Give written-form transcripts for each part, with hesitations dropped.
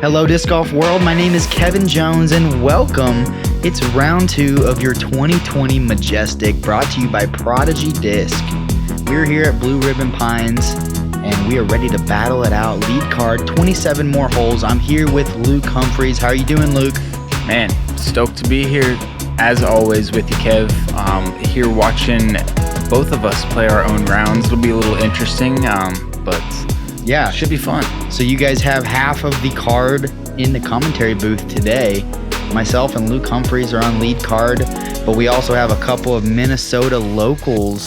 Hello, Disc Golf World. My name is Kevin Jones, and welcome. It's round 2 of your 2020 Majestic, brought to you by Prodigy Disc. We're here at Blue Ribbon Pines, and we are ready to battle it out. Lead card, 27 more holes. I'm here with Luke Humphries. How are you doing, Luke? Man, stoked to be here, as always, with you, Kev. Here watching both of us play our own rounds. It'll be a little interesting, but yeah, should be fun. So you guys have half of the card in the commentary booth today. Myself and Luke Humphries are on lead card, but we also have a couple of Minnesota local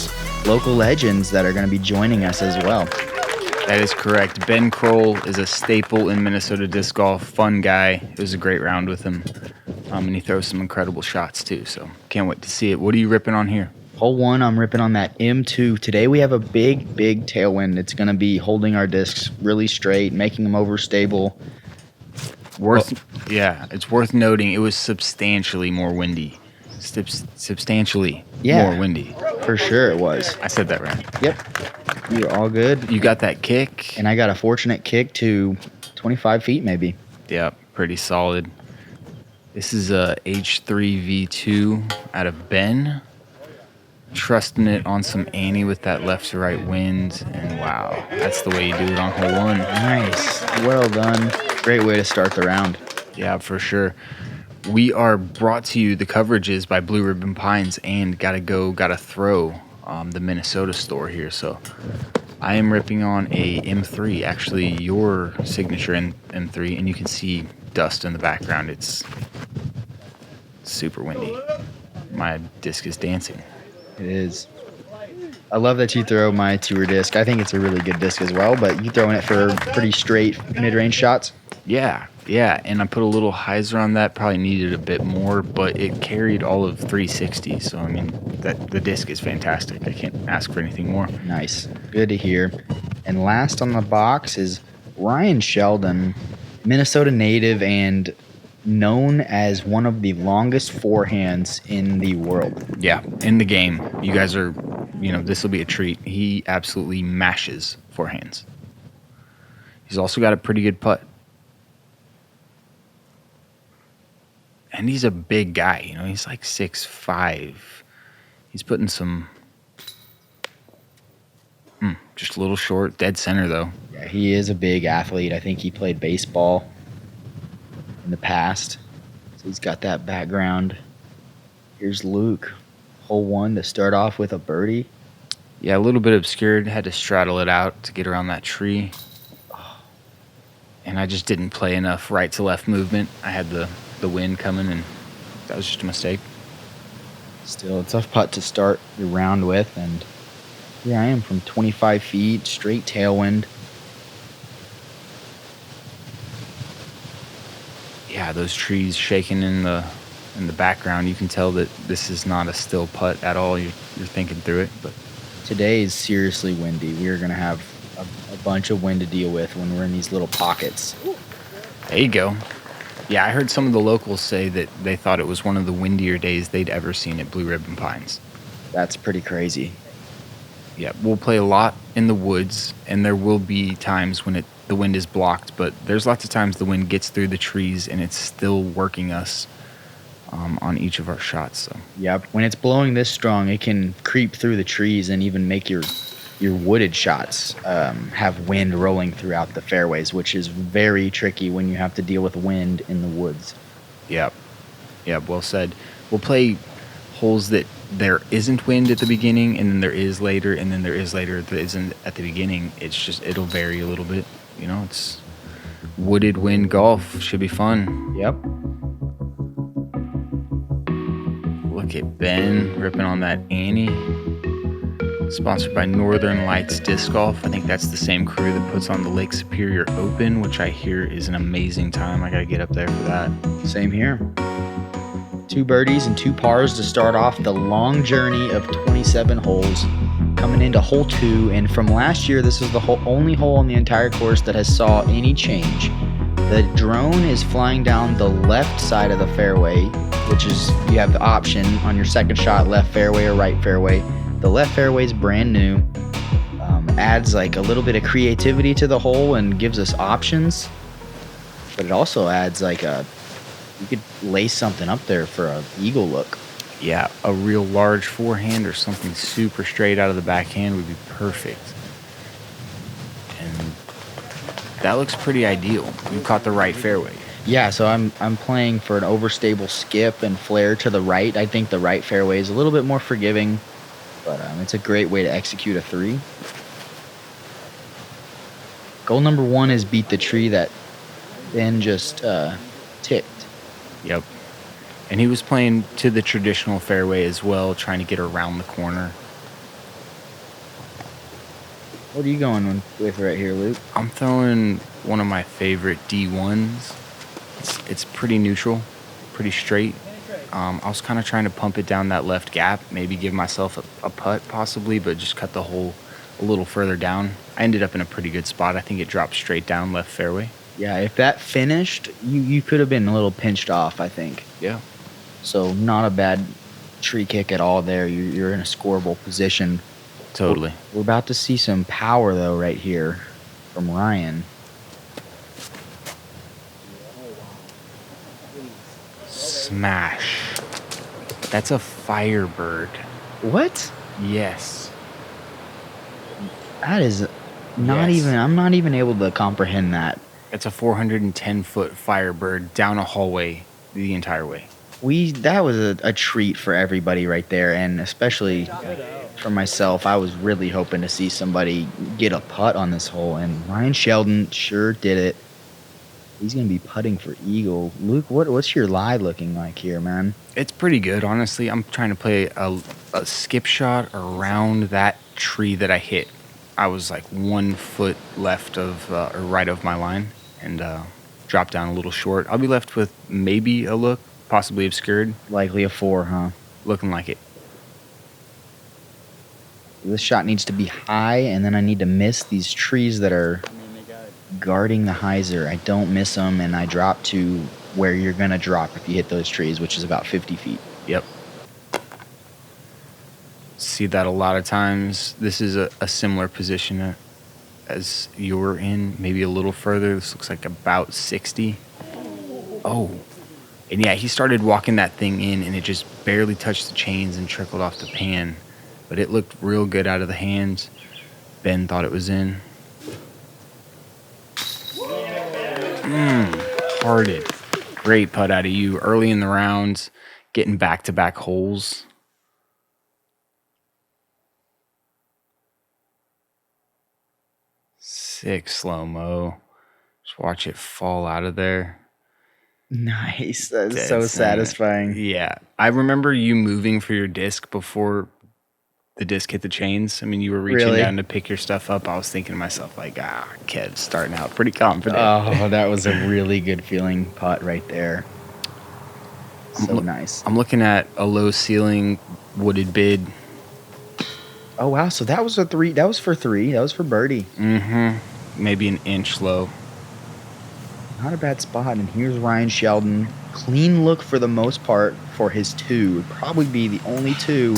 legends that are going to be joining us as well. That is correct. Ben Kroll is a staple in Minnesota disc golf. Fun guy. It was a great round with him. And he throws some incredible shots too, so can't wait to see it. What are you ripping on here? Hole 1, I'm ripping on that M2. Today we have a big tailwind. It's going to be holding our discs really straight, making them overstable. It's worth noting it was substantially more windy. Substantially more windy. For sure it was. I said that right. Yep. You're all good. You got that kick. And I got a fortunate kick to 25 feet maybe. Yep, pretty solid. This is a H3 V2 out of Ben. Trusting it on some Annie with that left to right wind, and wow, that's the way you do it on hole 1. Nice. Well done. Great way to start the round. Yeah, for sure. We are brought to you, the coverage is by Blue Ribbon Pines and Gotta Throw, the Minnesota store here. So I am ripping on a M3, actually your signature M3, and you can see dust in the background. It's super windy. My disc is dancing. It is. I love that you throw my tour disc. I think it's a really good disc as well, but you throwing it for pretty straight mid-range shots? Yeah, and I put a little hyzer on that. Probably needed a bit more, but it carried all of 360. So, I mean, the disc is fantastic. I can't ask for anything more. Nice. Good to hear. And last on the box is Ryan Sheldon, Minnesota native and known as one of the longest forehands in the world. Yeah, in the game. You guys are, this will be a treat. He absolutely mashes forehands. He's also got a pretty good putt. And he's a big guy, he's like 6'5". He's putting some, just a little short, dead center though. Yeah, he is a big athlete. I think he played baseball in the past, so he's got that background. Here's Luke, hole 1 to start off with a birdie. Yeah, a little bit obscured, had to straddle it out to get around that tree. And I just didn't play enough right to left movement. I had the wind coming, and that was just a mistake. Still a tough putt to start your round with, and here I am from 25 feet, straight tailwind. Yeah, those trees shaking in the background. You can tell that this is not a still putt at all. You're thinking through it, but today is seriously windy. We are going to have a bunch of wind to deal with when we're in these little pockets. There you go. Yeah, I heard some of the locals say that they thought it was one of the windier days they'd ever seen at Blue Ribbon Pines. That's pretty crazy. Yeah, we'll play a lot in the woods, and there will be times when the wind is blocked, but there's lots of times the wind gets through the trees and it's still working us on each of our shots. So. Yep, when it's blowing this strong, it can creep through the trees and even make your wooded shots have wind rolling throughout the fairways, which is very tricky when you have to deal with wind in the woods. Yep, well said. We'll play holes that there isn't wind at the beginning, and then there is later, and then there is later that isn't at the beginning. It'll vary a little bit. It's wooded wind golf. Should be fun. Yep. Look at Ben ripping on that Annie. Sponsored by Northern Lights Disc Golf. I think that's the same crew that puts on the Lake Superior Open, which I hear is an amazing time. I got to get up there for that. Same here. 2 birdies and 2 pars to start off the long journey of 27 holes. Coming into hole 2, and from last year, this is the only hole on the entire course that has saw any change. The drone is flying down the left side of the fairway, which is, you have the option on your second shot, left fairway or right fairway. The left fairway is brand new. Adds like a little bit of creativity to the hole and gives us options. but it also adds like you could lace something up there for a eagle look. Yeah, a real large forehand or something super straight out of the backhand would be perfect. And that looks pretty ideal. You caught the right fairway. Yeah, so I'm playing for an overstable skip and flare to the right. I think the right fairway is a little bit more forgiving, but it's a great way to execute a 3. Goal number 1 is beat the tree that Ben just ticked. Yep. And he was playing to the traditional fairway as well, trying to get around the corner. What are you going with right here, Luke? I'm throwing one of my favorite D1s. It's pretty neutral, pretty straight. I was kind of trying to pump it down that left gap, maybe give myself a putt possibly, but just cut the hole a little further down. I ended up in a pretty good spot. I think it dropped straight down left fairway. Yeah, if that finished, you could have been a little pinched off, I think. Yeah. So not a bad tree kick at all there. You're in a scoreable position. Totally. We're about to see some power, though, right here from Ryan. Smash. That's a Firebird. What? Yes. That is not even... I'm not even able to comprehend that. It's a 410-foot Firebird down a hallway the entire way. That was a treat for everybody right there, and especially for myself. I was really hoping to see somebody get a putt on this hole, and Ryan Sheldon sure did it. He's going to be putting for eagle. Luke, what's your lie looking like here, man? It's pretty good, honestly. I'm trying to play a skip shot around that tree that I hit. I was like 1 foot left of or right of my line, and dropped down a little short. I'll be left with maybe a look, possibly obscured. Likely a 4, huh? Looking like it. This shot needs to be high, and then I need to miss these trees that are guarding the hyzer. I don't miss them, and I drop to where you're going to drop if you hit those trees, which is about 50 feet. Yep. See that a lot of times. This is a similar position as you were in, maybe a little further. This looks like about 60. Oh. And yeah, he started walking that thing in, and it just barely touched the chains and trickled off the pan. But it looked real good out of the hands. Ben thought it was in. Hearted. Great putt out of you early in the rounds, getting back-to-back holes. Sick slow-mo. Just watch it fall out of there. Nice. That's so satisfying. Yeah. I remember you moving for your disc before the disc hit the chains. I mean, you were reaching down to pick your stuff up. I was thinking to myself, like, Kev's starting out pretty confident. Oh, that was a really good feeling putt right there. So nice. I'm looking at a low ceiling wooded bid. Oh, wow. So that was a 3. That was for 3. That was for birdie. Maybe an inch low. Not a bad spot. And here's Ryan Sheldon. Clean look for the most part for his 2. Would probably be the only 2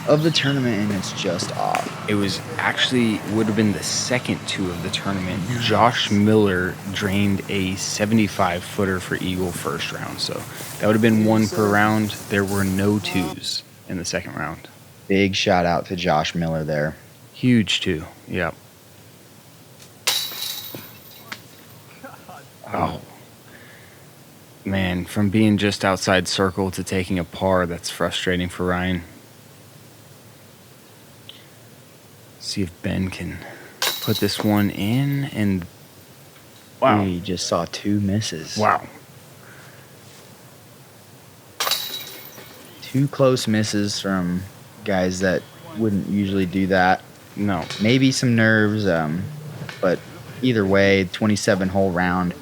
of the tournament, and it's just off. It was actually would have been the second 2 of the tournament. Josh Miller drained a 75-footer for eagle first round, so that would have been 1 per round. There were no 2s in the second round. Big shout out to Josh Miller there. Huge 2. Yep. Oh. Man, from being just outside circle to taking a par, that's frustrating for Ryan. See if Ben can put this one in, and wow. We just saw 2 misses. Wow. 2 close misses from guys that wouldn't usually do that. No. Maybe some nerves, but either way, 27-hole round,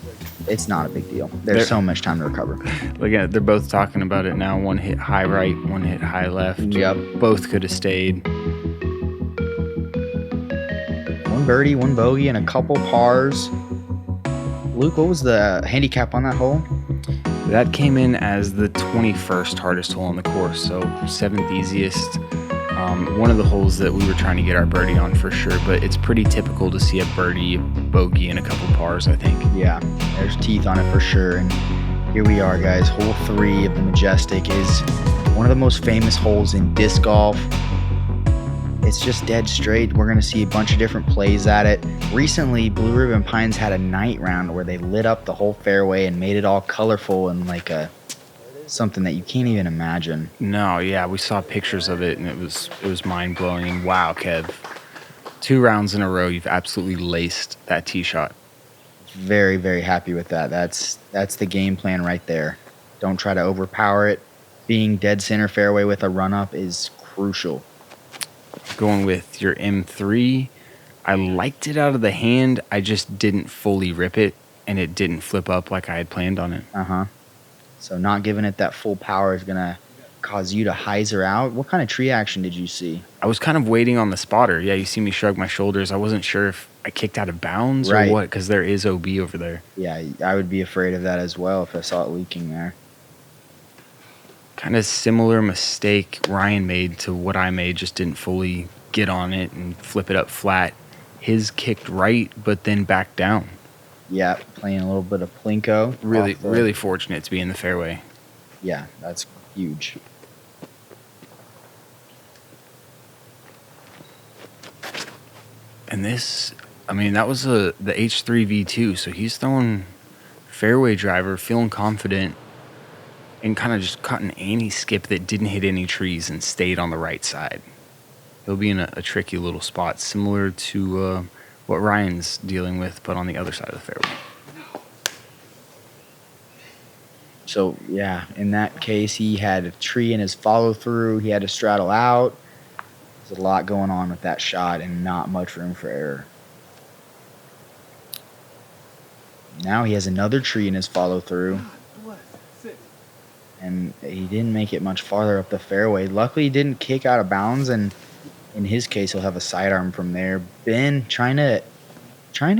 it's not a big deal. There's so much time to recover. Look at it. They're both talking about it now. 1 hit high right, 1 hit high left. Yep. Both could have stayed. 1 birdie, 1 bogey, and a couple pars. Luke, what was the handicap on that hole? That came in as the 21st hardest hole on the course, so 7th easiest. One of the holes that we were trying to get our birdie on for sure, but it's pretty typical to see a birdie, bogey, and a couple pars, I think. Yeah, there's teeth on it for sure. And here we are, guys. Hole 3 of the Majestic is one of the most famous holes in disc golf. It's just dead straight. We're going to see a bunch of different plays at it. Recently, Blue Ribbon Pines had a night round where they lit up the whole fairway and made it all colorful and like something that you can't even imagine. No, yeah, we saw pictures of it, and it was mind-blowing. And wow, Kev, 2 rounds in a row, you've absolutely laced that tee shot. Very, very happy with that. That's the game plan right there. Don't try to overpower it. Being dead center fairway with a run-up is crucial. Going with your M3, I liked it out of the hand. I just didn't fully rip it, and it didn't flip up like I had planned on it. So not giving it that full power is going to cause you to hyzer out. What kind of tree action did you see? I was kind of waiting on the spotter. Yeah, you see me shrug my shoulders. I wasn't sure if I kicked out of bounds or what, because there is OB over there. Yeah, I would be afraid of that as well if I saw it leaking there. Kind of similar mistake Ryan made to what I made, just didn't fully get on it and flip it up flat. His kicked right, but then back down. Yeah, playing a little bit of plinko. Really fortunate to be in the fairway. Yeah, that's huge. And this, I mean, that was the H3 V2, so he's throwing fairway driver, feeling confident, and kind of just caught an anti-skip that didn't hit any trees and stayed on the right side. He'll be in a tricky little spot, similar to what Ryan's dealing with, but on the other side of the fairway. So, yeah, in that case, he had a tree in his follow-through. He had to straddle out. There's a lot going on with that shot and not much room for error. Now he has another tree in his follow-through. And he didn't make it much farther up the fairway. Luckily, he didn't kick out of bounds, and in his case, he'll have a sidearm from there. Ben trying to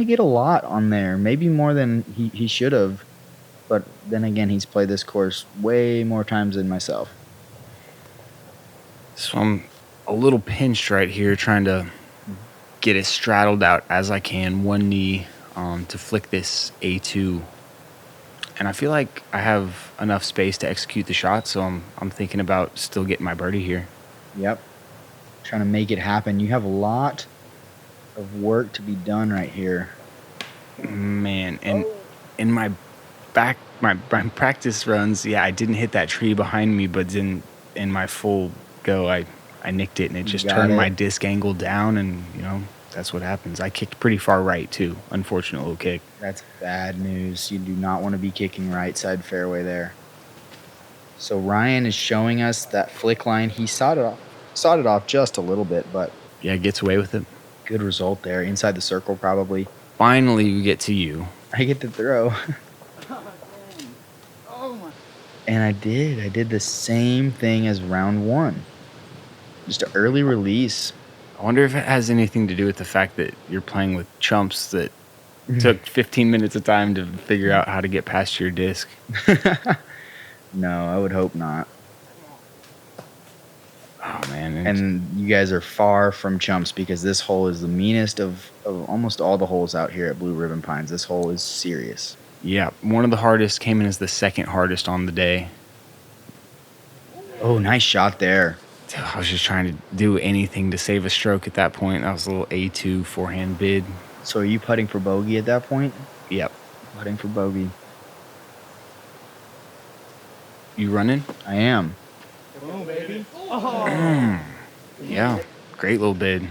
get a lot on there, maybe more than he should have. But then again, he's played this course way more times than myself. So I'm a little pinched right here, trying to get it straddled out as I can, one knee, to flick this A2. And I feel like I have enough space to execute the shot, so I'm thinking about still getting my birdie here. Yep. Trying to make it happen. You have a lot of work to be done right here. Man, and in my practice runs, yeah, I didn't hit that tree behind me, but then in my full go, I nicked it, and it just turned my disc angle down, and, you know, that's what happens. I kicked pretty far right, too. Unfortunate little kick. That's bad news. You do not want to be kicking right side fairway there. So Ryan is showing us that flick line. He sawed it off just a little bit, but yeah, gets away with it. Good result there. Inside the circle, probably. Finally, we get to you. I get to throw. And I did the same thing as round 1. Just an early release. I wonder if it has anything to do with the fact that you're playing with chumps that took 15 minutes of time to figure out how to get past your disc. No, I would hope not. Oh, man. And you guys are far from chumps, because this hole is the meanest of almost all the holes out here at Blue Ribbon Pines. This hole is serious. Yeah, one of the hardest, came in as the second hardest on the day. Oh, nice shot there. I was just trying to do anything to save a stroke at that point. That was a little A2 forehand bid. So are you putting for bogey at that point? Yep. Putting for bogey. You running? I am. Boom, baby. Oh. Yeah, great little bid.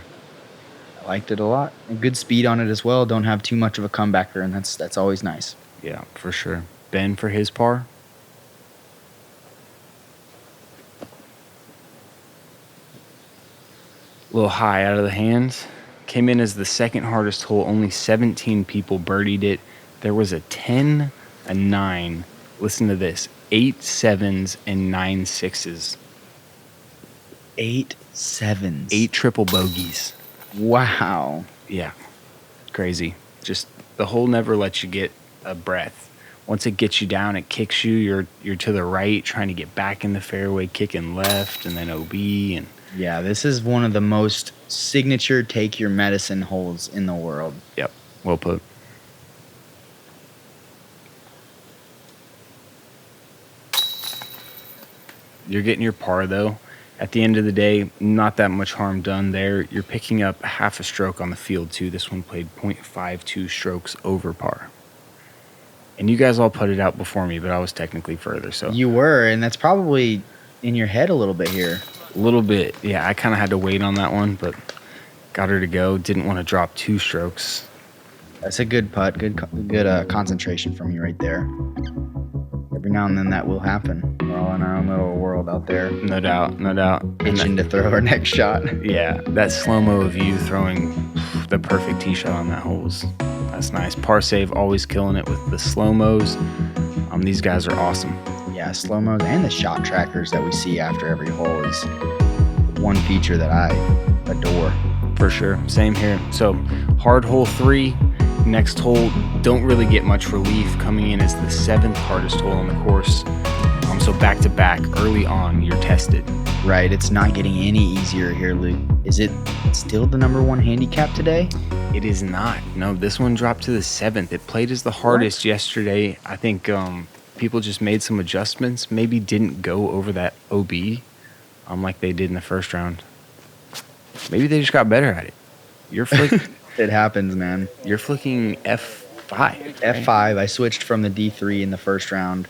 I liked it a lot. And good speed on it as well. Don't have too much of a comebacker, and that's always nice. Yeah, for sure. Ben for his par. A little high out of the hands. Came in as the second hardest hole. Only 17 people birdied it. There was a 10, a 9. Listen to this. 8 7s and 9 6s. 8 7s. 8 triple bogeys. Wow. Yeah. Crazy. Just the hole never lets you get a breath. Once it gets you down, it kicks you. You're to the right, trying to get back in the fairway, kicking left, and then OB. And Yeah, this is one of the most signature take your medicine holes in the world. Yep, well put. You're getting your par, though. At the end of the day, not that much harm done there. You're picking up half a stroke on the field, too. This one played .52 strokes over par. And you guys all put it out before me, but I was technically further. So You were, and that's probably in your head a little bit here. a little bit. Yeah, I kind of had to wait on that one, but got her to go. Didn't want to drop 2 strokes. That's a good putt. Good concentration from you right there. Every now and then that will happen. We're all in our own little world out there. No doubt, no doubt. And Itching to throw our next shot. yeah, that slow-mo of you throwing the perfect tee shot on that hole that's nice. Par save, always killing it with the slow-mos. These guys are awesome. Yeah, slow-mos and the shot trackers that we see after every hole is one feature that I adore. For sure. Same here. So, hard hole 3. Next hole, don't really get much relief. Coming in as the 7th hardest hole on the course. So back-to-back, early on, you're tested. Right, it's not getting any easier here, Luke. Is it still the number 1 handicap today? It is not. No, this one dropped to the 7th. It played as the hardest yesterday. I think people just made some adjustments. Maybe didn't go over that OB like they did in the first round. Maybe they just got better at it. You're flicking. It happens, man. You're flicking F5. Right? F5. I switched from the D3 in the first round.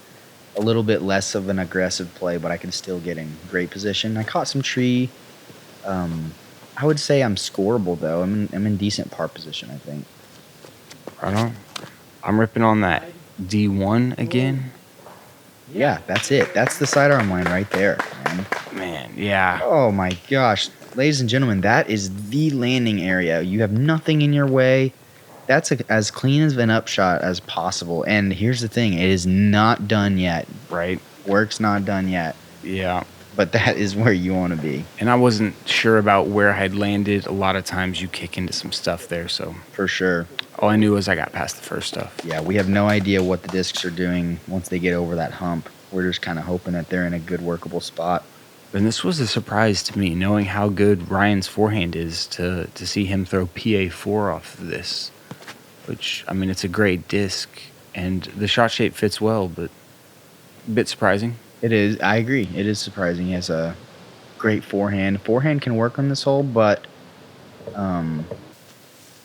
A little bit less of an aggressive play, but I can still get in great position. I caught some tree. I would say I'm scoreable, though. I'm in decent par position, I think. Right on. I'm ripping on that D1 again. Yeah, that's it. That's the sidearm line right there, man. Man, yeah. Oh, my gosh. Ladies and gentlemen, that is the landing area. You have nothing in your way. That's as clean as an upshot as possible. And here's the thing. It is not done yet. Right. Work's not done yet. Yeah. But that is where you want to be. And I wasn't sure about where I had landed. A lot of times you kick into some stuff there, so. For sure. All I knew was I got past the first stuff. Yeah, we have no idea what the discs are doing once they get over that hump. We're just kind of hoping that they're in a good workable spot. And this was a surprise to me, knowing how good Ryan's forehand is, to see him throw PA4 off of this. Which, I mean, it's a great disc, and the shot shape fits well, but a bit surprising. It is. I agree. It is surprising. He has a great forehand. Forehand can work on this hole, but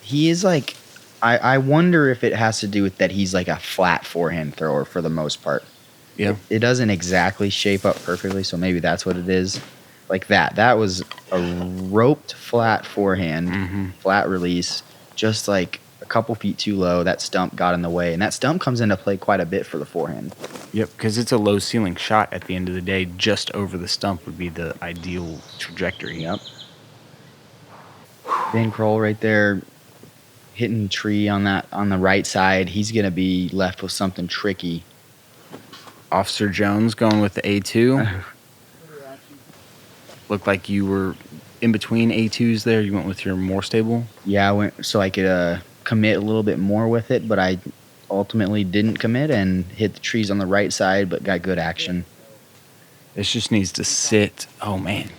he is like... I wonder if it has to do with that he's like a flat forehand thrower for the most part. Yeah. It doesn't exactly shape up perfectly, so maybe that's what it is. Like that. That was a roped flat forehand, flat release, just like a couple feet too low. That stump got in the way, and that stump comes into play quite a bit for the forehand. Yep, because it's a low ceiling shot at the end of the day. Just over the stump would be the ideal trajectory. Yep. Ben Kroll right there, hitting tree on the right side. He's gonna be left with something tricky. Officer Jones going with the A2. Looked like you were in between A2s there. You went with your more stable. Yeah, I went so I could commit a little bit more with it, but I ultimately didn't commit and hit the trees on the right side, but got good action. This just needs to sit. Oh, man.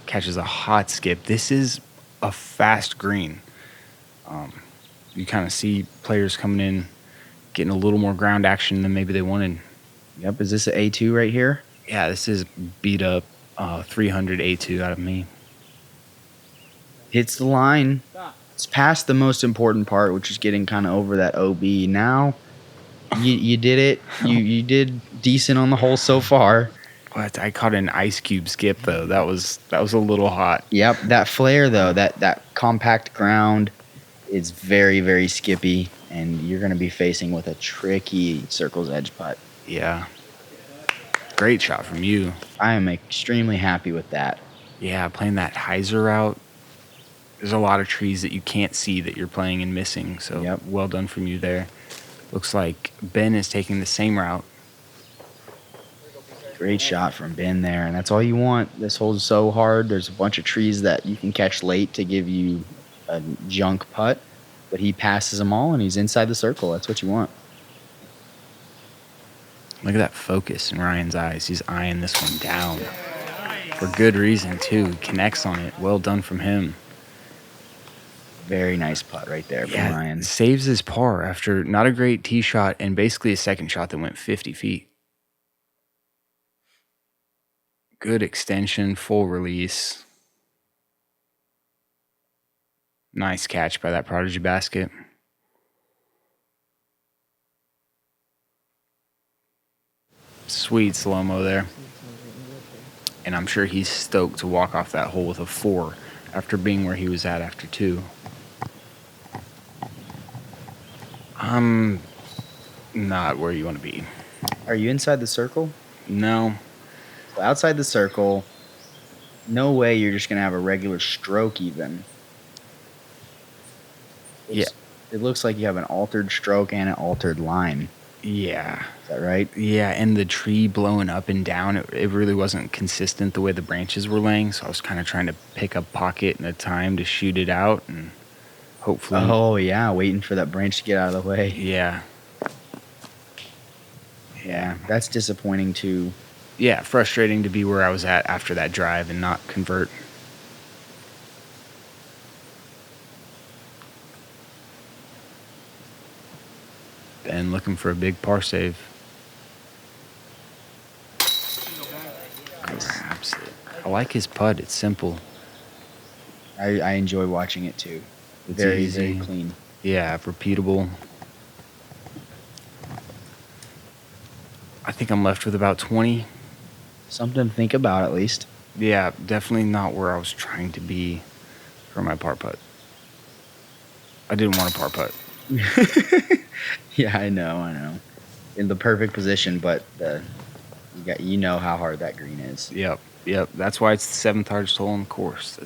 Catches a hot skip. This is a fast green. You kind of see players coming in, getting a little more ground action than maybe they wanted. Yep, is this an A2 right here? Yeah, this is beat up 300 A2 out of me. Hits the line. It's past the most important part, which is getting kind of over that OB. Now, you did it. You did decent on the hole so far. What? I caught an ice cube skip though. That was a little hot. Yep, that flare though, that compact ground is very, very skippy, and you're going to be facing with a tricky circle's edge putt. Yeah. Great shot from you. I am extremely happy with that. Yeah, playing that hyzer route. There's a lot of trees that you can't see that you're playing and missing. So Yep. Well done from you there. Looks like Ben is taking the same route. Great shot from Ben there, and that's all you want. This hole's so hard. There's a bunch of trees that you can catch late to give you a junk putt, but he passes them all, and he's inside the circle. That's what you want. Look at that focus in Ryan's eyes. He's eyeing this one down. For good reason, too. Connects on it. Well done from him. Very nice putt right there from Ryan. Saves his par after not a great tee shot and basically a second shot that went 50 feet. Good extension, full release. Nice catch by that Prodigy basket. Sweet slow-mo there. And I'm sure he's stoked to walk off that hole with a 4 after being where he was at after 2. I'm not where you want to be. Are you inside the circle? No. So outside the circle, no way you're just going to have a regular stroke even. It looks like you have an altered stroke and an altered line. Yeah. Is that right? Yeah, and the tree blowing up and down, it really wasn't consistent the way the branches were laying, so I was kind of trying to pick a pocket and a time to shoot it out, and hopefully... Oh, yeah, waiting for that branch to get out of the way. Yeah. Yeah, that's disappointing too. Yeah, frustrating to be where I was at after that drive and not convert. And looking for a big par save. Grabs it. I like his putt. It's simple. I enjoy watching it too. It's very, easy. very clean. Yeah, repeatable. I think I'm left with about 20. Something to think about at least. Yeah, definitely not where I was trying to be for my par putt. I didn't want a par putt. Yeah, I know. In the perfect position, but you know how hard that green is. Yep. That's why it's the 7th hardest hole on the course.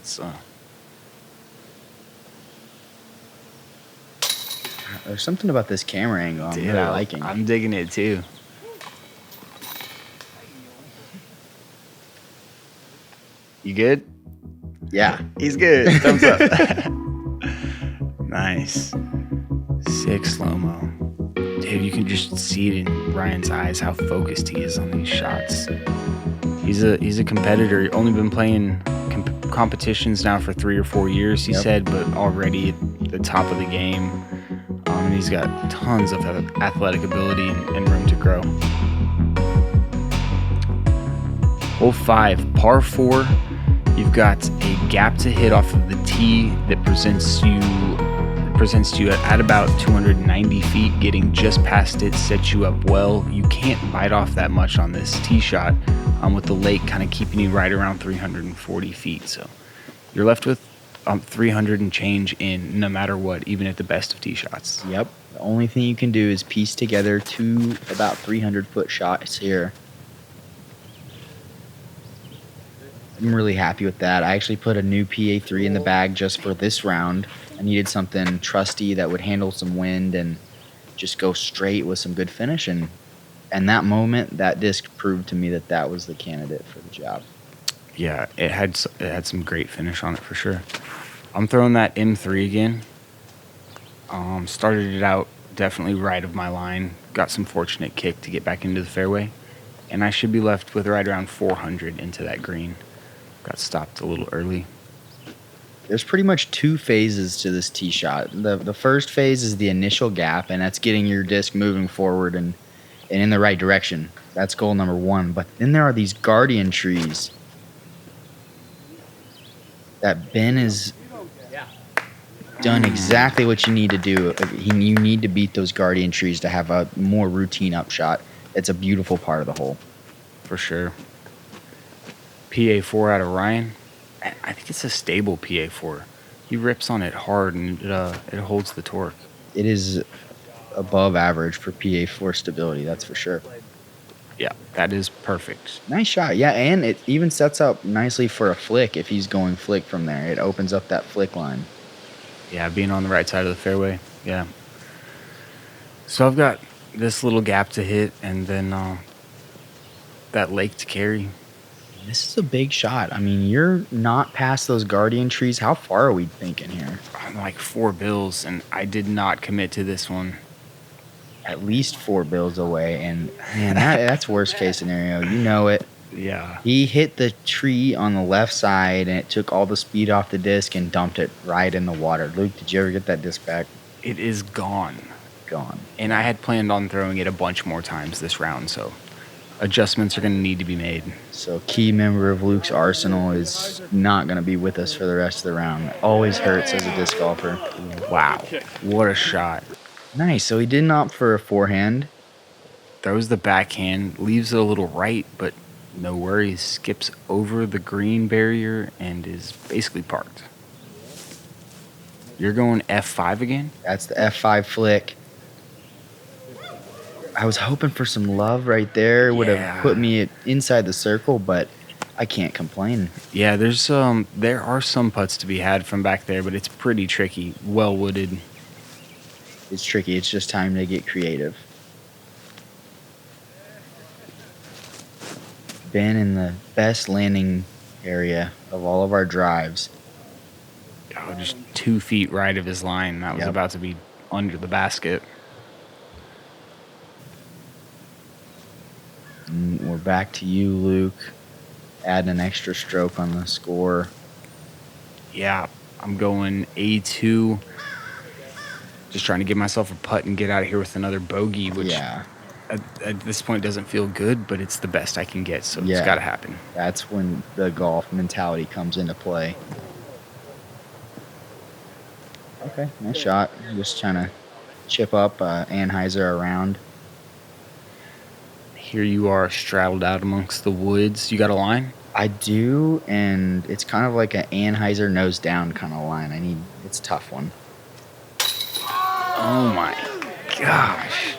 There's something about this camera angle I'm really liking. I'm digging it too. You good? Yeah. He's good. Thumbs up. Nice. Sick slow-mo. Dude, you can just see it in Ryan's eyes how focused he is on these shots. He's a competitor. Only been playing competitions now for 3 or 4 years, he said, but already at the top of the game. And he's got tons of athletic ability and room to grow. Hole 5, par 4. You've got a gap to hit off of the tee that presents you at about 290 feet. Getting just past it sets you up well. You can't bite off that much on this tee shot, with the lake kind of keeping you right around 340 feet. So you're left with 300 and change in no matter what, even at the best of tee shots. Yep. The only thing you can do is piece together 2 about 300-foot shots here. I'm really happy with that. I actually put a new PA3 in the bag just for this round. I needed something trusty that would handle some wind and just go straight with some good finish. And that moment, that disc proved to me that was the candidate for the job. Yeah, it had some great finish on it for sure. I'm throwing that M3 again. Started it out definitely right of my line. Got some fortunate kick to get back into the fairway. And I should be left with right around 400 into that green. Got stopped a little early. There's pretty much 2 phases to this tee shot. The first phase is the initial gap, and that's getting your disc moving forward and in the right direction. That's goal number 1. But then there are these guardian trees that Ben has done exactly what you need to do. You need to beat those guardian trees to have a more routine upshot. It's a beautiful part of the hole. For sure. PA4 out of Ryan. I think it's a stable PA4. He rips on it hard and it holds the torque. It is above average for PA4 stability, that's for sure. Yeah, that is perfect. Nice shot. Yeah, and it even sets up nicely for a flick if he's going flick from there. It opens up that flick line. Yeah, being on the right side of the fairway. Yeah. So I've got this little gap to hit and then that lake to carry. This is a big shot. I mean, you're not past those guardian trees. How far are we thinking here? I'm like 4 bills, and I did not commit to this one. At least 4 bills away, and man, that's worst case scenario. You know it. Yeah. He hit the tree on the left side, and it took all the speed off the disc and dumped it right in the water. Luke, did you ever get that disc back? It is gone. Gone. And I had planned on throwing it a bunch more times this round, so adjustments are going to need to be made. So key member of Luke's arsenal is not going to be with us for the rest of the round. It always hurts as a disc golfer. Wow. What a shot. Nice. So he didn't opt for a forehand. Throws the backhand, leaves it a little right, but no worries. Skips over the green barrier and is basically parked. You're going F5 again? That's the F5 flick. I was hoping for some love right there. It would have put me inside the circle, but I can't complain. Yeah, there are some putts to be had from back there, but it's pretty tricky. Well wooded. It's tricky. It's just time to get creative. Been in the best landing area of all of our drives. Oh, just 2 feet right of his line. That was about to be under the basket. And we're back to you, Luke. Adding an extra stroke on the score. Yeah, I'm going A2. Just trying to give myself a putt and get out of here with another bogey, which at this point doesn't feel good, but it's the best I can get, so it's got to happen. That's when the golf mentality comes into play. Okay, nice shot. Just trying to chip up Anheuser around. Here you are straddled out amongst the woods. You got a line? I do, and it's kind of like an Anheuser nose down kind of line. It's a tough one. Oh my gosh.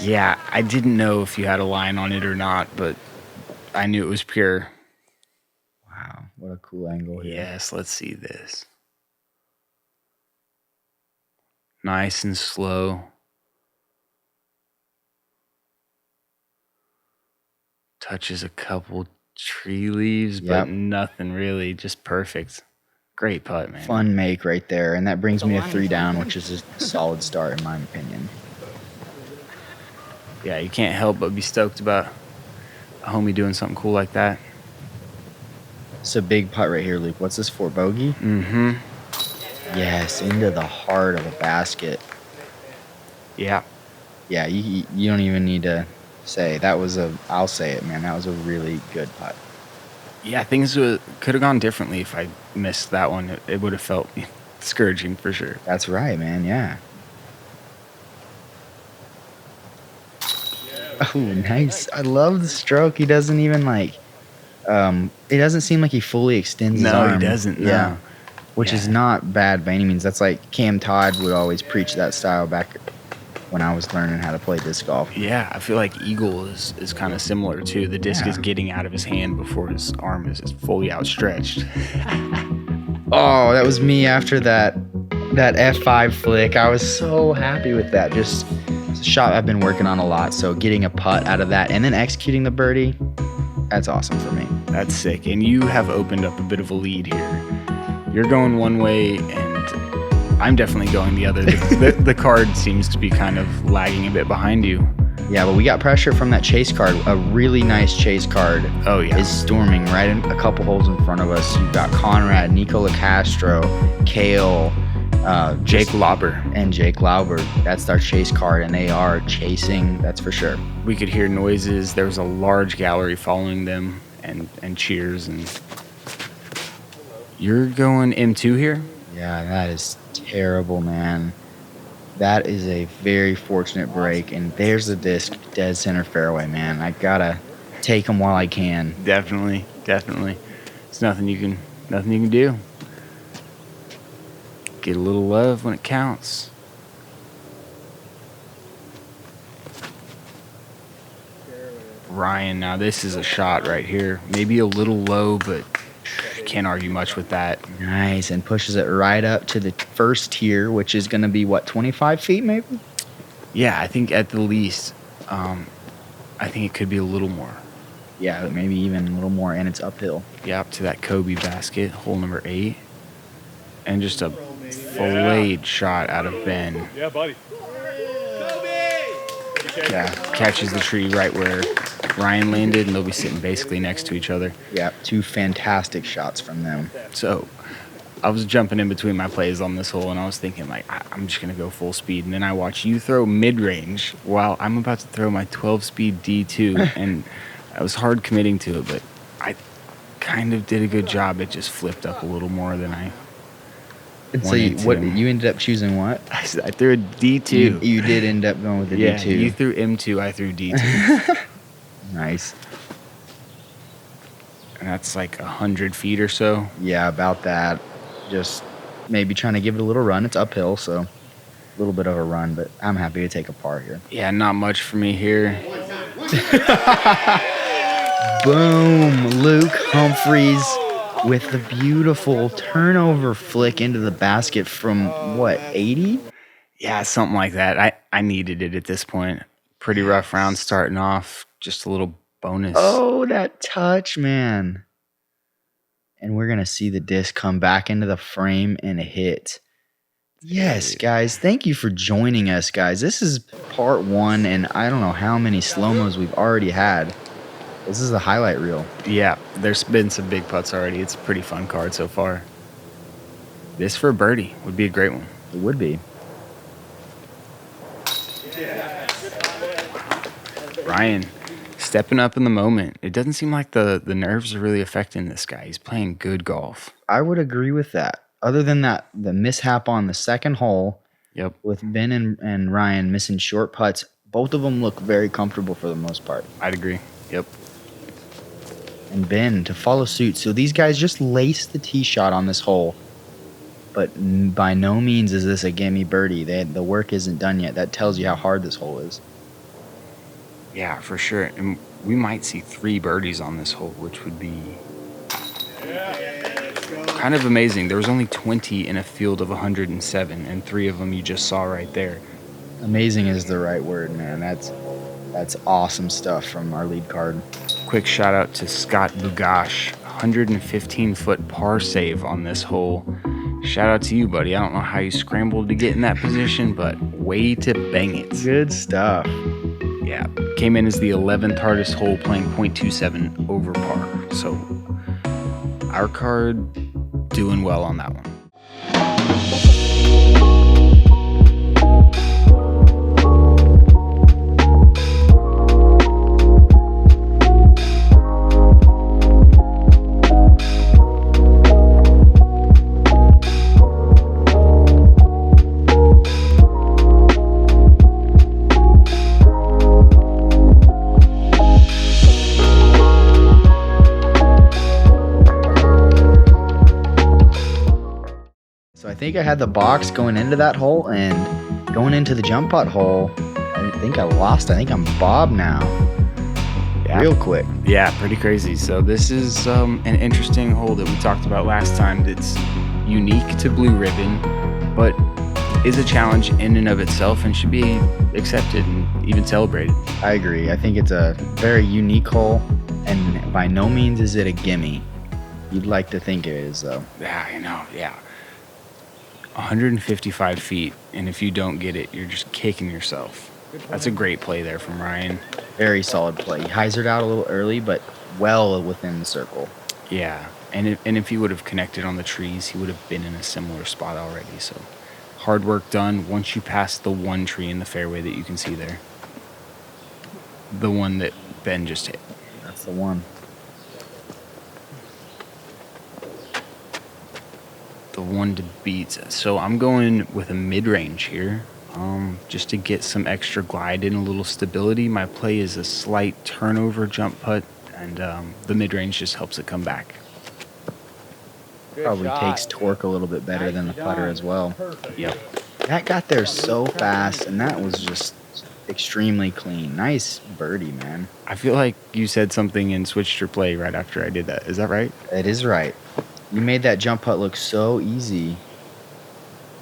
Yeah, I didn't know if you had a line on it or not, but I knew it was pure. Wow, what a cool angle here. Yes, let's see this. Nice and slow. Touches a couple tree leaves, but nothing really. Just perfect. Great putt, man. Fun make right there. And that brings me to 3 down, which is a solid start in my opinion. Yeah, you can't help but be stoked about a homie doing something cool like that. It's a big putt right here, Luke. What's this for, bogey? Mm-hmm. Yes, into the heart of the basket. Yeah. Yeah, you don't even need to say. I'll say it, man. That was a really good putt. Yeah, things could have gone differently if I missed that one. It would have felt discouraging for sure. That's right, man. Yeah. Oh, nice. I love the stroke. He doesn't even it doesn't seem like he fully extends his arm. No, he doesn't. Yeah. No. Which is not bad by any means. That's like Cam Todd would always preach that style back when I was learning how to play disc golf. Yeah, I feel like Eagle is kind of similar too. The disc is getting out of his hand before his arm is fully outstretched. Oh, that was me after that F5 flick. I was so happy with that. Just it's a shot I've been working on a lot. So getting a putt out of that and then executing the birdie, that's awesome for me. That's sick. And you have opened up a bit of a lead here. You're going one way and I'm definitely going the other. The card seems to be kind of lagging a bit behind you. Yeah, but we got pressure from that chase card. A really nice chase card is storming right in a couple holes in front of us. You've got Conrad, Nico LaCastro, Kale, Jake Lauber. And Jake Lauber. That's our chase card, and they are chasing, that's for sure. We could hear noises. There was a large gallery following them and cheers. And you're going M2 here? Yeah, that is terrible, man. That is a very fortunate break, and there's the disc, dead center fairway, man. I gotta take them while I can. Definitely. It's nothing you can do. Get a little love when it counts. Ryan, now this is a shot right here. Maybe a little low, but can't argue much with that. Nice, and pushes it right up to the first tier, which is going to be, 25 feet maybe? Yeah, I think at the least. I think it could be a little more. Yeah, maybe even a little more, and it's uphill. Yeah, up to that Kobe basket, hole number 8. And just a filleted shot out of Ben. Yeah, buddy. Yeah, catches the tree right where Ryan landed, and they'll be sitting basically next to each other. Yeah, 2 fantastic shots from them. So I was jumping in between my plays on this hole, and I was thinking, like, I'm just going to go full speed. And then I watch you throw mid-range while I'm about to throw my 12-speed D2. And I was hard committing to it, but I kind of did a good job. It just flipped up a little more than I And so wanted you ended up choosing what? I threw a D2. You did end up going with the Yeah, D2. you threw M2, I threw D2. Nice. And that's like 100 feet or so. Yeah, about that. Just maybe trying to give it a little run. It's uphill, so a little bit of a run, but I'm happy to take a par here. Yeah, not much for me here. Boom! Luke Humphries with the beautiful turnover flick into the basket from, what, 80? Yeah, something like that. I needed it at this point. Pretty rough round starting off. Just a little bonus. Oh, that touch, man. And we're going to see the disc come back into the frame and hit. Yes, guys. Thank you for joining us, guys. This is part 1, and I don't know how many slow-mos we've already had. This is a highlight reel. Yeah, there's been some big putts already. It's a pretty fun card so far. This for a birdie would be a great one. It would be. Ryan, stepping up in the moment. It doesn't seem like the nerves are really affecting this guy. He's playing good golf. I would agree with that. Other than that, the mishap on the second hole with Ben and Ryan missing short putts, both of them look very comfortable for the most part. I'd agree. Yep. And Ben to follow suit. So these guys just laced the tee shot on this hole. But by no means is this a gimme birdie. The work isn't done yet. That tells you how hard this hole is. Yeah, for sure. And we might see 3 birdies on this hole, which would be kind of amazing. There was only 20 in a field of 107, and 3 of them you just saw right there. Amazing is the right word, man. That's awesome stuff from our lead card. Quick shout out to Scott Bugash, 115-foot par save on this hole. Shout out to you, buddy. I don't know how you scrambled to get in that position, but way to bang it. Good stuff. Yeah, came in as the 11th hardest hole, playing .27 over par. So our card doing well on that one. I think I had the box going into that hole, and going into the jump putt hole, I think I lost. I think I'm Bob now. Yeah. Real quick. Yeah, pretty crazy. So this is an interesting hole that we talked about last time that's unique to Blue Ribbon, but is a challenge in and of itself and should be accepted and even celebrated. I agree. I think it's a very unique hole, and by no means is it a gimme. You'd like to think it is, though. Yeah, I know. Yeah. 155 feet, and if you don't get it, you're just kicking yourself. That's a great play there from Ryan. Very solid play. He hyzered out a little early, but well within the circle. Yeah, and if he would have connected on the trees, he would have been in a similar spot already. So hard work done once you pass the one tree in the fairway that you can see there. The one that Ben just hit. That's the one. The one to beat. So I'm going with a mid-range here, just to get some extra glide and a little stability. My play is a slight turnover jump putt, and the mid-range just helps it come back. Probably takes torque a little bit better than the putter as well. Yep. That got there so fast, and that was just extremely clean. Nice birdie, man. I feel like you said something and switched your play right after I did that. Is that right? It is right. You made that jump putt look so easy,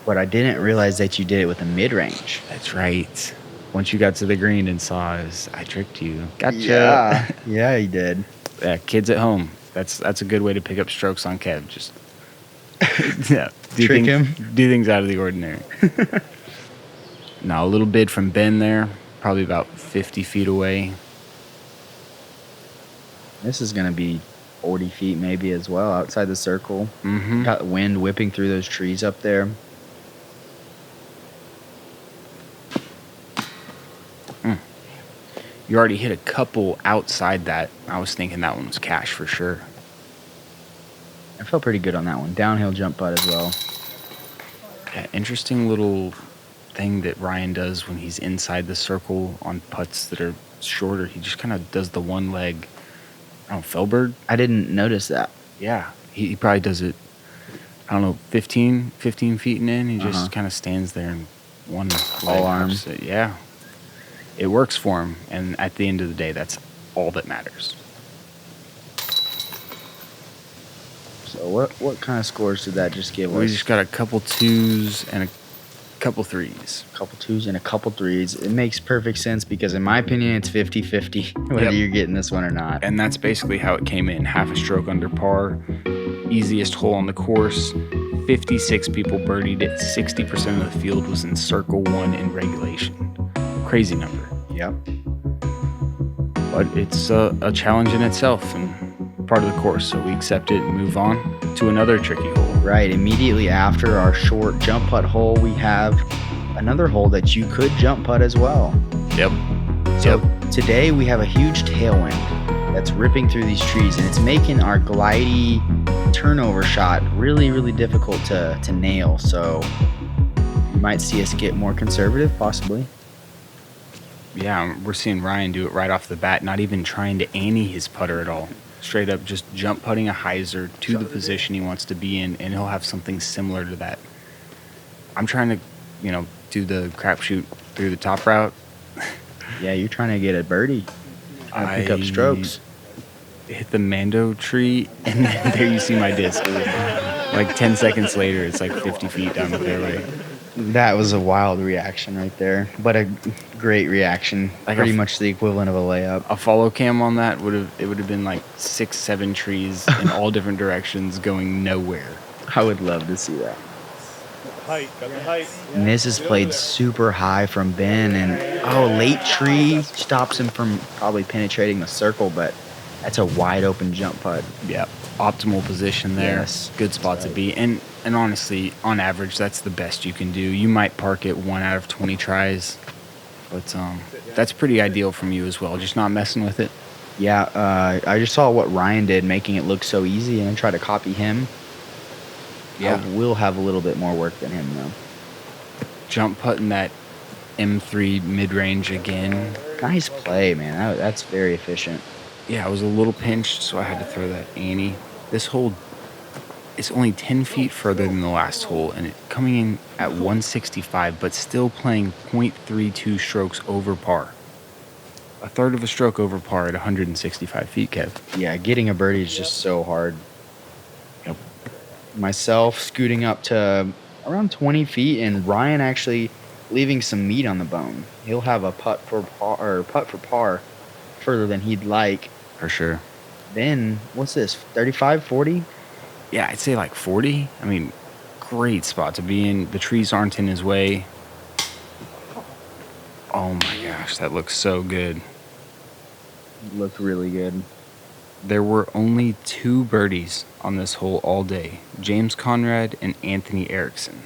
but I didn't realize that you did it with a mid-range. That's right. Once you got to the green and saw us, I tricked you. Gotcha. Yeah, yeah, you did. Yeah, kids at home. That's a good way to pick up strokes on Kev. Just yeah, Trick him. Do things out of the ordinary. Now a little bid from Ben there, probably about 50 feet away. This is going to be 40 feet maybe as well outside the circle. Mm-hmm. Got wind whipping through those trees up there. You already hit a couple outside that. I was thinking that one was cash for sure. I felt pretty good on that one. Downhill jump putt as well. Yeah, interesting little thing that Ryan does when he's inside the circle on putts that are shorter. He just kind of does the one leg, I don't know, fellbird. I didn't notice that. Yeah, he probably does it, I don't know, 15 feet and in. He just kind of stands there and one All arm. Yeah, it works for him. And at the end of the day, that's all that matters. So what kind of scores did that just give us? We just got a couple twos and a couple threes. A couple twos and a couple threes. It makes perfect sense because in my opinion, it's 50-50 whether you're getting this one or not. And that's basically how it came in. Half a stroke under par. Easiest hole on the course. 56 people birdied it. 60% of the field was in circle 1 in regulation. Crazy number. Yep. But it's a challenge in itself and part of the course. So we accept it and move on to another tricky hole. Right. Immediately after our short jump putt hole, we have another hole that you could jump putt as well. Yep. So today we have a huge tailwind that's ripping through these trees, and it's making our glidey turnover shot really, really difficult to nail. So you might see us get more conservative, possibly. Yeah, we're seeing Ryan do it right off the bat, not even trying to ante his putter at all. Straight up just jump putting a hyzer to the position he wants to be in, and he'll have something similar to that. I'm trying to, do the crapshoot through the top route. Yeah, you're trying to get a birdie. Trying to pick up strokes. Hit the Mando tree, and then there you see my disc. Like 10 seconds later, it's like 50 feet down the fairway. That was a wild reaction right there, but a great reaction. Like pretty much the equivalent of a layup. A follow cam on that would have been like 6-7 trees in all different directions going nowhere. I would love to see that. Got the height. And this is played super high from Ben, and late tree stops him from probably penetrating the circle, but that's a wide open jump putt. Yeah, optimal position there. Yes. Good spot to be. And honestly, on average, that's the best you can do. You might park it 1 out of 20 tries, but that's pretty ideal from you as well. Just not messing with it. Yeah, I just saw what Ryan did, making it look so easy, and I try to copy him. Yeah, I will have a little bit more work than him, though. Jump putting that M3 mid-range again. Nice play, man. That's very efficient. Yeah, I was a little pinched, so I had to throw that ante. This hole is only 10 feet further than the last hole, and it coming in at 165, but still playing .32 strokes over par. A third of a stroke over par at 165 feet, Kev. Yeah, getting a birdie is just so hard. Yep. Myself scooting up to around 20 feet, and Ryan actually leaving some meat on the bone. He'll have a putt for par further than he'd like. For sure. Then, what's this, 35, 40? Yeah, I'd say like 40. I mean, great spot to be in. The trees aren't in his way. Oh my gosh, that looks so good. Looked really good. There were only 2 birdies on this hole all day. James Conrad and Anthony Erickson.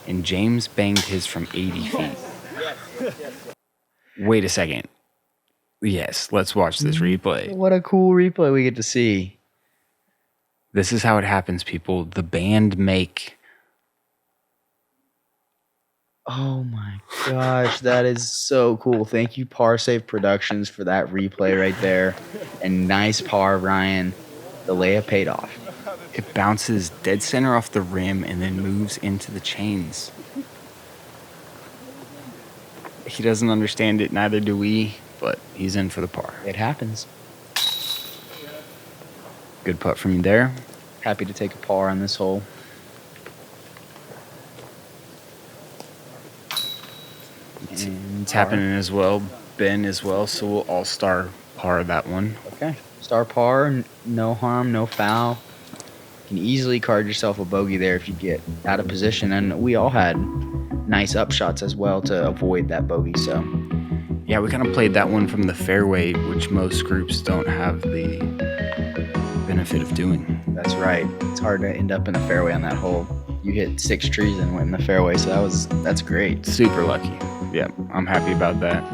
And James banged his from 80 feet. Wait a second. Yes, let's watch this replay. What a cool replay we get to see. This is how it happens, people. The band make. Oh my gosh, that is so cool. Thank you, Parsave Productions, for that replay right there. And nice par, Ryan. The layup paid off. It bounces dead center off the rim and then moves into the chains. He doesn't understand it, neither do we, but he's in for the par. It happens. Good putt from you there. Happy to take a par on this hole. It's happening as well. Ben as well, so we'll all-star par that one. Okay. Star par, no harm, no foul. You can easily card yourself a bogey there if you get out of position. And we all had nice upshots as well to avoid that bogey. So Yeah, we kind of played that one from the fairway, which most groups don't have the benefit of doing. That's right. It's hard to end up in the fairway on that hole. You hit 6 trees and went in the fairway, so that's great. Super lucky. Yeah, I'm happy about that.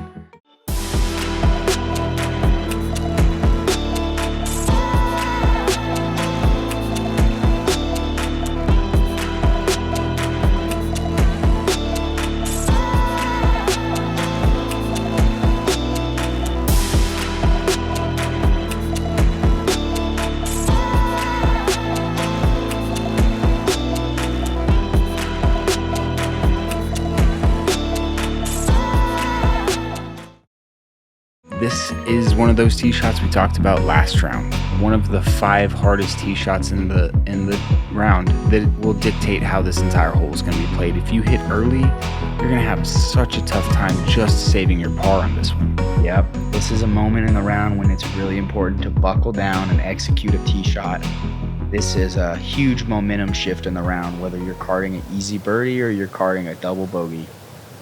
This is one of those tee shots we talked about last round. One of the 5 hardest tee shots in the round that will dictate how this entire hole is going to be played. If you hit early, you're going to have such a tough time just saving your par on this one. Yep, this is a moment in the round when it's really important to buckle down and execute a tee shot. This is a huge momentum shift in the round, whether you're carding an easy birdie or you're carding a double bogey.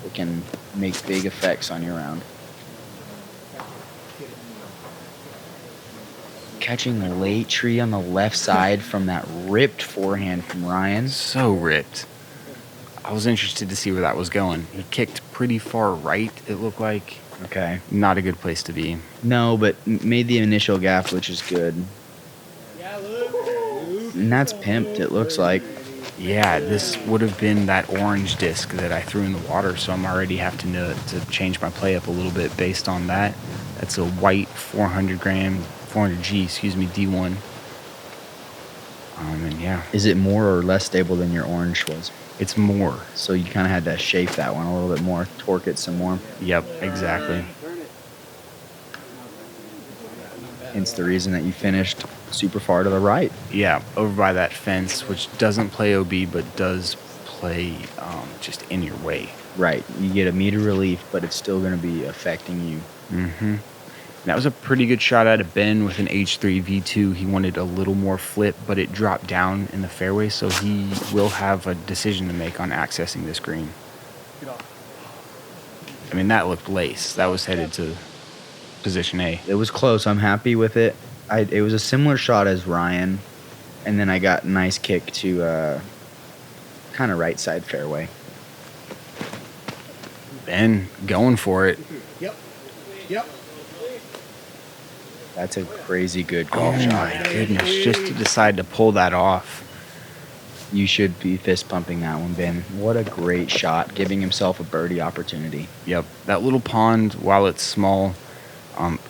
It can make big effects on your round. Catching a late tree on the left side from that ripped forehand from Ryan. So ripped. I was interested to see where that was going. He kicked pretty far right, it looked like. Okay. Not a good place to be. No, but made the initial gaff, which is good. And that's pimped, it looks like. Yeah, this would have been that orange disc that I threw in the water, so I'm already having to change my play up a little bit based on that. That's a white 400G, D1. And yeah. Is it more or less stable than your orange was? It's more. So you kind of had to shape that one a little bit more, torque it some more. Yep, exactly. Hence the reason that you finished super far to the right. Yeah, over by that fence, which doesn't play OB, but does play just in your way. Right. You get a meter relief, but it's still going to be affecting you. Mm-hmm. That was a pretty good shot out of Ben with an H3 V2. He wanted a little more flip, but it dropped down in the fairway, so he will have a decision to make on accessing this green. I mean, that looked lace. That was headed to position A. It was close. I'm happy with it. It was a similar shot as Ryan, and then I got a nice kick to kind of right side fairway. Ben going for it. Yep. That's a crazy good golf Oh shot. my goodness, just to decide to pull that off. You should be fist pumping that one, Ben. What a great shot, giving himself a birdie opportunity. Yep, that little pond, while it's small,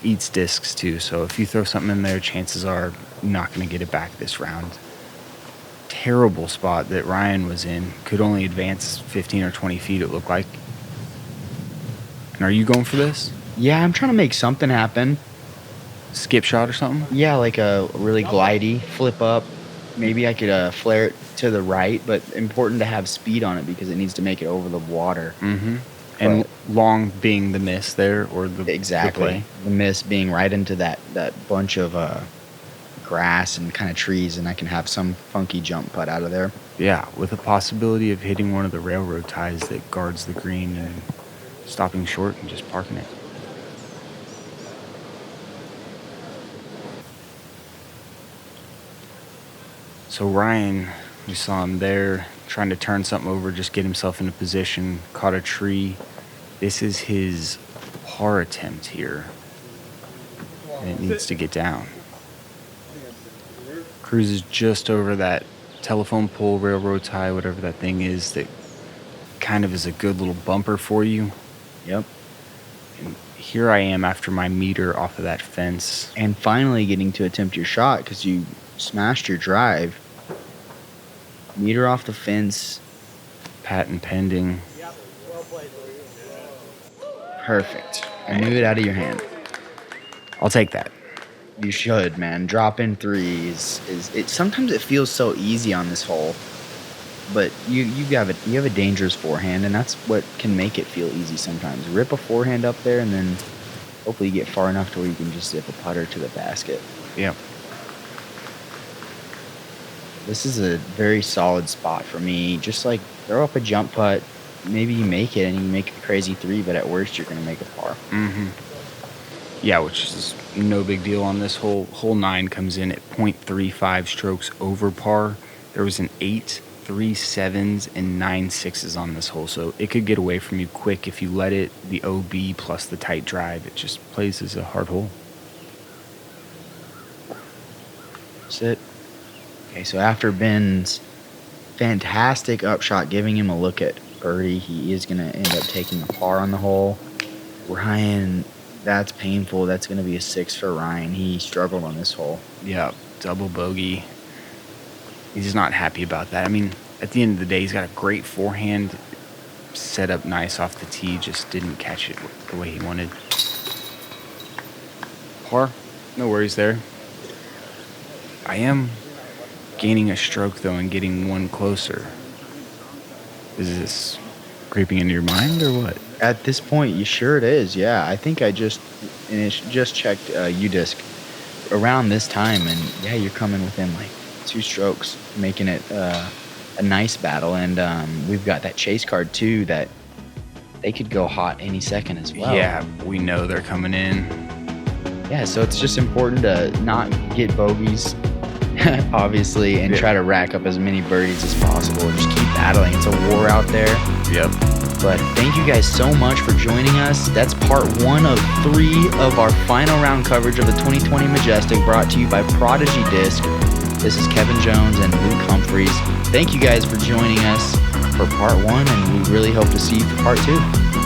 eats discs too. So if you throw something in there, chances are you're not going to get it back this round. Terrible spot that Ryan was in. Could only advance 15 or 20 feet, it looked like. And are you going for this? Yeah, I'm trying to make something happen. Skip shot or something? Yeah, like a really glidey flip up. Maybe I could flare it to the right, but important to have speed on it because it needs to make it over the water. Mm-hmm. And long being the miss there, or the exactly the play. The miss being right into that bunch of grass and kind of trees, and I can have some funky jump putt out of there. Yeah, with a possibility of hitting one of the railroad ties that guards the green and stopping short and just parking it. So Ryan, you saw him there trying to turn something over, just get himself into position, caught a tree. This is his par attempt here. And it needs to get down. Cruises just over that telephone pole, railroad tie, whatever that thing is, that kind of is a good little bumper for you. Yep. And here I am after my meter off of that fence. And finally getting to attempt your shot because you smashed your drive. Meter off the fence. Patent pending. Perfect. I knew it out of your hand. I'll take that. You should, man. Dropping threes is it. Sometimes it feels so easy on this hole, but you have a dangerous forehand, and that's what can make it feel easy sometimes. Rip a forehand up there, and then hopefully you get far enough to where you can just zip a putter to the basket. Yep. This is a very solid spot for me. Just like throw up a jump putt, maybe you make it and you make a crazy 3, but at worst you're gonna make a par. Yeah, which is no big deal on this hole. Hole 9 comes in at 0.35 strokes over par. There was an 8, 3 7s, and 9 6s on this hole, so it could get away from you quick if you let it. The OB plus the tight drive, it just plays as a hard hole. Sit. Okay, so after Ben's fantastic upshot, giving him a look at birdie, he is gonna end up taking a par on the hole. Ryan, that's painful. That's gonna be a 6 for Ryan. He struggled on this hole. Yeah, double bogey. He's not happy about that. I mean, at the end of the day, he's got a great forehand, set up nice off the tee, just didn't catch it the way he wanted. Par, no worries there. I am gaining a stroke, though, and getting one closer. Is this creeping into your mind, or what? At this point, you sure it is. Yeah, I think I just checked U-Disc around this time, and yeah, you're coming within like 2 strokes, making it a nice battle. And we've got that chase card too that they could go hot any second as well. Yeah, we know they're coming in. Yeah, so it's just important to not get bogeys, obviously, and try to rack up as many birdies as possible. Just keep battling. It's a war out there. Yep. But thank you guys so much for joining us. That's part 1 of 3 of our final round coverage of the 2020 Majestic, brought to you by Prodigy Disc. This is Kevin Jones and Luke Humphries. Thank you guys for joining us for part 1, and we really hope to see you for part 2.